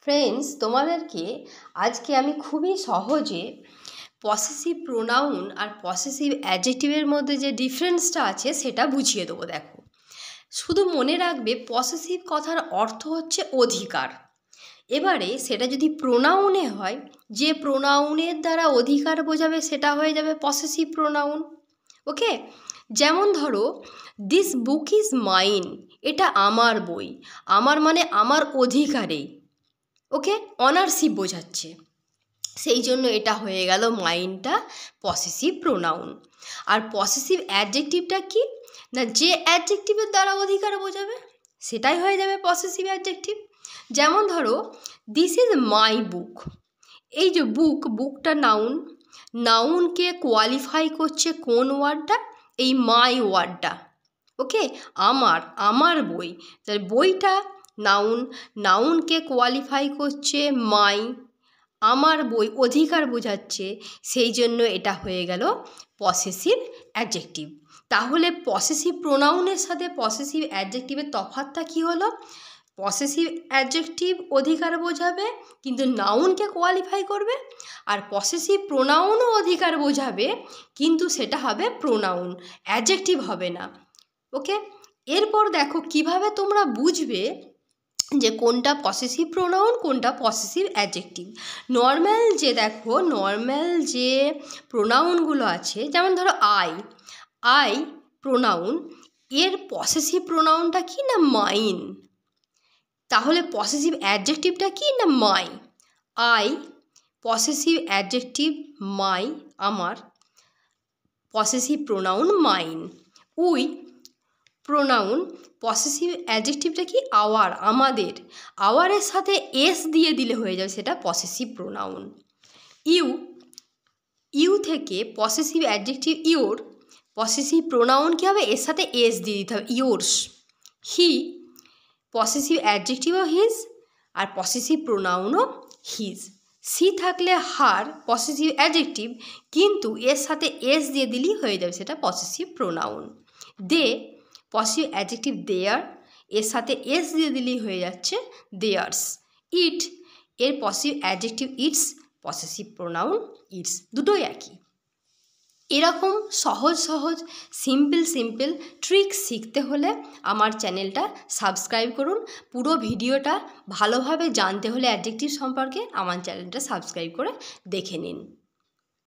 Friends, তোমাদেরকে আজকে আমি খুবই সহজে পসেসিভ প্রোনাউন আর পসেসিভ অ্যাডজেক্টিভের মধ্যে যে ডিফারেন্সটা আছে সেটা বুঝিয়ে দেবো। দেখো, শুধু মনে রাখবে পসেসিভ কথার অর্থ হচ্ছে অধিকার। এবারে সেটা যদি প্রোনাউনে হয়, যে প্রোনাউনের দ্বারা অধিকার বোঝাবে সেটা হয়ে যাবে পসেসিভ প্রোনাউন। ওকে, যেমন ধরো, দিস বুক ইজ মাইন, এটা আমার বই। আমার মানে আমার অধিকারে, ওকে, অনারশিপ বোঝাচ্ছে, সেই জন্য এটা হয়ে গেল মাইনটা পসেসিভ প্রোনাউন। আর পসেসিভ অ্যাডজেক্টিভটা কি না, যে অ্যাডজেক্টিভের দ্বারা অধিকার বোঝাবে সেটাই হয়ে যাবে পসেসিভ অ্যাডজেক্টিভ। যেমন ধরো, দিস ইজ মাই বুক। এই যে বুকটা নাউন, নাউনকে কোয়ালিফাই করছে কোন ওয়ার্ডটা? এই মাই ওয়ার্ডটা। ওকে, আমার বই, তাহলে বইটা নাউন, নাউনকে কোয়ালিফাই করছে মাই, আমার বই অধিকার বোঝাচ্ছে, সেই জন্য এটা হয়ে গেল পসেসিভ অ্যাডজেক্টিভ। তাহলে পসেসিভ প্রোনাউনের সাথে পসেসিভ অ্যাডজেক্টিভের তফাৎটা কী হলো? পসেসিভ অ্যাডজেক্টিভ অধিকার বোঝাবে কিন্তু নাউনকে কোয়ালিফাই করবে, আর পসেসিভ প্রোনাউনও অধিকার বোঝাবে কিন্তু সেটা হবে প্রোনাউন, অ্যাডজেক্টিভ হবে না। ওকে, এরপর দেখো কিভাবে তোমরা বুঝবে যে কোনটা পসেসিভ প্রোনাউন কোনটা পসেসিভ অ্যাডজেক্টিভ। নর্মাল যে প্রোনাউনগুলো আছে, যেমন ধরো আই প্রোনাউন, এর পসেসিভ প্রোনাউনটা কি না মাইন, তাহলে পসেসিভ অ্যাডজেক্টিভটা কি না my. I possessive adjective my, আমার, possessive pronoun mine. We pronoun, possessive অ্যাডজেক্টিভটা কি আওয়ার, আমাদের, আওয়ারের সাথে এস দিয়ে দিলে হয়ে যাবে সেটা পসেসিভ প্রোনাউন। ইউ থেকে possessive adjective your, possessive pronoun কী হবে? এর সাথে এস দিয়ে দিতে হবে, ইয়োর্স। হি পসেসিভ অ্যাডজেক্টিভও হিজ আর পসেসিভ প্রোনাউনও হিজ। সি থাকলে হার পসেসিভ অ্যাডজেক্টিভ, কিন্তু এর সাথে এস দিয়ে দিলেই হয়ে যাবে সেটা পসেসিভ প্রোনাউন। দে পসেসিভ অ্যাডজেক্টিভ দেয়ার, এর সাথে এস দিয়ে দিলেই হয়ে যাচ্ছে দেয়ার্স। ইট এর possessive adjective it's, possessive pronoun it's, দুটোই একই। এরকম সহজ সিম্পল ট্রিক্স শিখতে হলে আমার চ্যানেলটা সাবস্ক্রাইব করুন। পুরো ভিডিওটা ভালোভাবে জানতে হলে অ্যাডজেক্টিভ সম্পর্কে আমার চ্যানেলটা সাবস্ক্রাইব করে দেখে নিন।